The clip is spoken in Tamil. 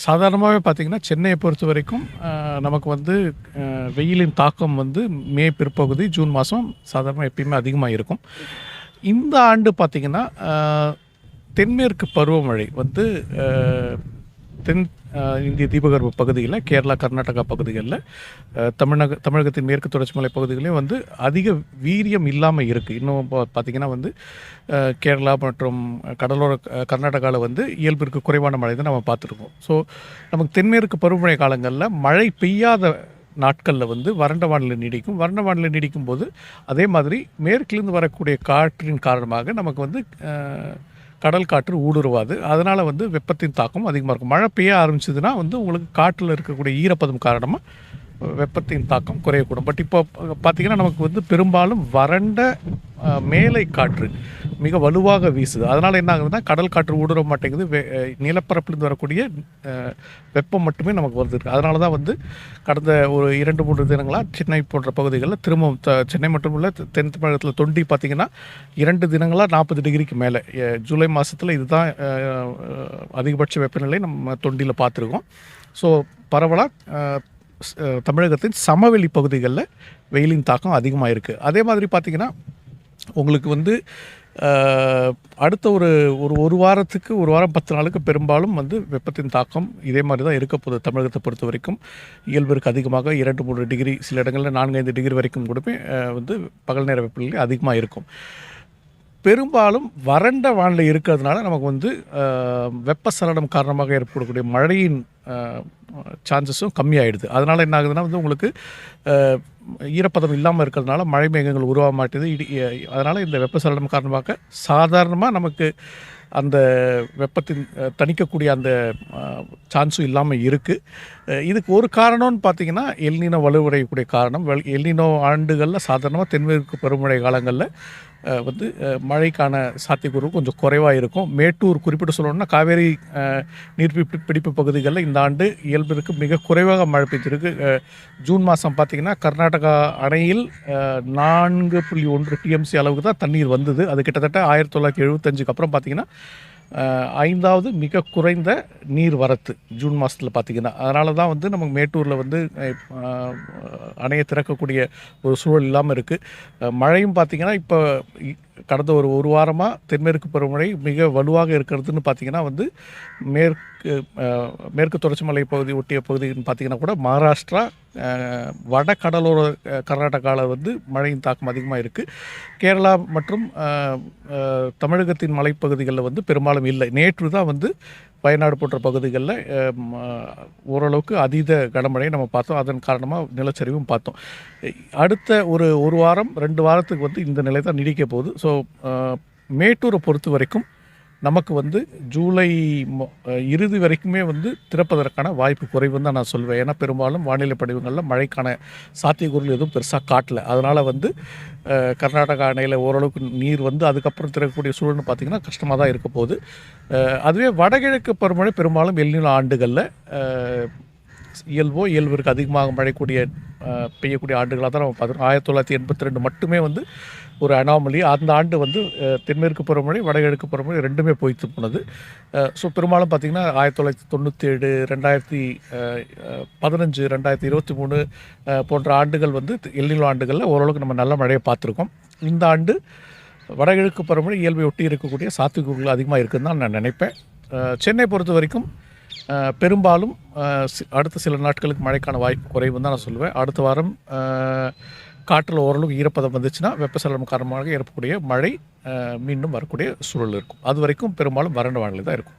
சாதாரணமாகவே பார்த்திங்கன்னா சென்னையை பொறுத்த வரைக்கும் நமக்கு வந்து வெயிலின் தாக்கம் வந்து மே பிற்பகுதி ஜூன் மாதம் சாதாரணமாக எப்பயுமே அதிகமாக இருக்கும். இந்த ஆண்டு பார்த்திங்கன்னா தென்மேற்கு பருவமழை வந்து தென் இந்திய தீபகற்ப பகுதியில் கேரளா கர்நாடகா பகுதிகளில் தமிழகத்தின் மேற்கு தொடர்ச்சி மலை பகுதிகளையும் வந்து அதிக வீரியம் இல்லாமல் இருக்குது. இன்னும் பார்த்திங்கன்னா வந்து கேரளா மற்றும் கடலோர கர்நாடகாவில் வந்து இயல்பிற்கு குறைவான மழை தான் நம்ம பார்த்துருக்கோம். ஸோ நமக்கு தென்மேற்கு பருவமழை காலங்களில் மழை பெய்யாத நாட்களில் வந்து வறண்ட வானிலை நீடிக்கும். வறண்ட வானிலை நீடிக்கும் போது அதே மாதிரி மேற்கிலிருந்து வரக்கூடிய காற்றின் காரணமாக நமக்கு வந்து கடல் காற்று ஊடுருவாது. அதனால் வந்து வெப்பத்தின் தாக்கம் அதிகமாக இருக்கும். மழை பெய்ய ஆரம்பிச்சதுன்னா வந்து உங்களுக்கு காற்றில் இருக்கக்கூடிய ஈரப்பதம் காரணமாக வெப்பத்தின் தாக்கம் குறையக்கூடும். பட் இப்போ பார்த்திங்கன்னா நமக்கு வந்து பெரும்பாலும் வறண்ட மேலை காற்று மிக வலுவாக வீசுது. அதனால் என்ன ஆகுதுன்னா கடல் காற்று ஊடுருவ மாட்டேங்குது. நிலப்பரப்பிலிருந்து வரக்கூடிய வெப்பம் மட்டுமே நமக்கு வருது. அதனால தான் வந்து கடந்த ஒரு 2-3 தினங்களாக சென்னை போன்ற பகுதிகளில் திரும்பவும் சென்னை மட்டும் இல்லை தென் தமிழகத்தில் தொண்டி பார்த்திங்கன்னா 2 தினங்களாக 40 டிகிரிக்கு மேலே ஜூலை மாதத்தில் இதுதான் அதிகபட்ச வெப்பநிலை நம்ம தொண்டியில் பார்த்துருக்கோம். ஸோ பரவலாக தமிழகத்தின் சமவெளி பகுதிகளில் வெயிலின் தாக்கம் அதிகமாக இருக்குது. அதே மாதிரி பார்த்திங்கன்னா உங்களுக்கு வந்து அடுத்த ஒரு வாரத்துக்கு ஒரு வாரம் 10 நாளுக்கு பெரும்பாலும் வந்து வெப்பத்தின் தாக்கம் இதே மாதிரி தான் இருக்க போகுது. தமிழகத்தை பொறுத்த வரைக்கும் இயல்பிற்கு அதிகமாக 2-3 டிகிரி, சில இடங்களில் 4-5 டிகிரி வரைக்கும் கூட வந்து பகல் நேர வெப்பநிலை அதிகமாக இருக்கும். பெரும்பாலும் வறண்ட வானிலை இருக்கிறதுனால நமக்கு வந்து வெப்பசலனம் காரணமாக ஏற்படக்கூடிய மழையின் சான்சஸும் கம்மியாயிடுது. அதனால் என்ன ஆகுதுன்னா வந்து உங்களுக்கு ஈரப்பதம் இல்லாமல் இருக்கிறதுனால மழை மேகங்கள் உருவாக மாட்டேது. அதனால் இந்த வெப்பசலனம் காரணமாக சாதாரணமாக நமக்கு அந்த வெப்பத்தின் தணிக்கக்கூடிய அந்த சான்ஸும் இல்லாமல் இருக்குது. இதுக்கு ஒரு காரணம்னு பார்த்திங்கன்னா எல்னினோ வலுவடையக்கூடிய காரணம். எல்னினோ ஆண்டுகளில் சாதாரணமாக தென்மேற்கு பருவமழை காலங்களில் வந்து மழைக்கான சாத்தியக்கூறு கொஞ்சம் குறைவாக இருக்கும். மேட்டூர் குறிப்பிட்டு சொல்லணும்னா காவேரி நீர்பிடிப்பு பகுதிகளில் இந்த ஆண்டு இயல்பிற்கு மிக குறைவாக மழை பெய்திருக்கு. ஜூன் மாதம் பார்த்திங்கன்னா கர்நாடகா அணையில் 4.1 டிஎம்சி அளவுக்கு தான் தண்ணீர் வந்தது. அது கிட்டத்தட்ட 1975க்கு அப்புறம் பார்த்திங்கன்னா 5வது மிக குறைந்த நீர் வரத்து ஜூன் மாதத்தில் பார்த்திங்கன்னா. அதனால தான் வந்து நமக்கு மேட்டூரில் வந்து அணையை திறக்கக்கூடிய ஒரு சூழல் இல்லாமல் இருக்குது. மழையும் பார்த்திங்கன்னா இப்போ கடந்த ஒரு வாரமாக தென்மேற்கு பருவமழை மிக வலுவாக இருக்கிறதுன்னு பார்த்திங்கன்னா வந்து மேற்கு தொடர்ச்சி மலை பகுதி ஒட்டிய பகுதின்னு பார்த்திங்கன்னா கூட மகாராஷ்டிரா, வட கடலோர கர்நாடகாவில் வந்து மழையின் தாக்கம் அதிகமாக இருக்குது. கேரளா மற்றும் தமிழகத்தின் மலைப்பகுதிகளில் வந்து பெரும்பாலும் இல்லை. நேற்று தான் வந்து வயநாடு போன்ற பகுதிகளில் ஓரளவுக்கு அதீத கனமழையை நம்ம பார்த்தோம். அதன் காரணமாக நிலச்சரிவும் பார்த்தோம். அடுத்த ஒரு வாரம் 2 வாரத்துக்கு வந்து இந்த நிலை தான் நீடிக்க போகுது. ஸோ மேட்டூரை பொறுத்த வரைக்கும் நமக்கு வந்து ஜூலை இறுதி வரைக்குமே வந்து திறப்பதற்கான வாய்ப்பு குறைவுன்னு தான் நான் சொல்வேன். ஏன்னா பெரும்பாலும் வானிலை படிவங்களில் மழைக்கான சாத்தியக்கூறுகள் எதுவும் பெருசாக காட்டலை. அதனால் வந்து கர்நாடகா அணையில் ஓரளவுக்கு நீர் வந்து அதுக்கப்புறம் திறக்கக்கூடிய சூழல்னு பார்த்திங்கன்னா கஷ்டமாக தான் இருக்க போகுது. அதுவே வடகிழக்கு பருவமழை பெரும்பாலும் எல்னினோ ஆண்டுகளில் இயல்பிற்கு அதிகமாக பெய்யக்கூடிய ஆண்டுகளாக தான் நம்ம பார்த்துருக்கோம். 1982 மட்டுமே வந்து ஒரு அனாமலி. அந்த ஆண்டு வந்து தென்மேற்கு பருவமழை வடகிழக்கு பருவமழை ரெண்டுமே பொய்த்து போனது. ஸோ பெரும்பாலும் பார்த்திங்கன்னா 1997, 2015, 2023 போன்ற ஆண்டுகள் வந்து எல்னினோ ஆண்டுகளில் ஓரளவுக்கு நம்ம நல்ல மழையை பார்த்துருக்கோம். இந்த ஆண்டு வடகிழக்கு பருவமழை இயல்பை ஒட்டி இருக்கக்கூடிய சாத்தியக்கூறுகள் அதிகமாக இருக்குதுன்னு தான் நான் நினைப்பேன். சென்னை பொறுத்த வரைக்கும் பெரும்பாலும் அடுத்த சில நாட்களுக்கு மழைக்கான வாய்ப்பு குறைவுன்னு தான் நான் சொல்லுவேன். அடுத்த வாரம் காற்றில் ஓரளவுக்கு ஈரப்பதம் வந்துச்சுன்னா வெப்பசலனம் காரணமாக ஏற்படக்கூடிய மழை மீண்டும் வரக்கூடிய சூழல் இருக்கும். அது வரைக்கும் பெரும்பாலும் வறண்ட வானிலை தான் இருக்கும்.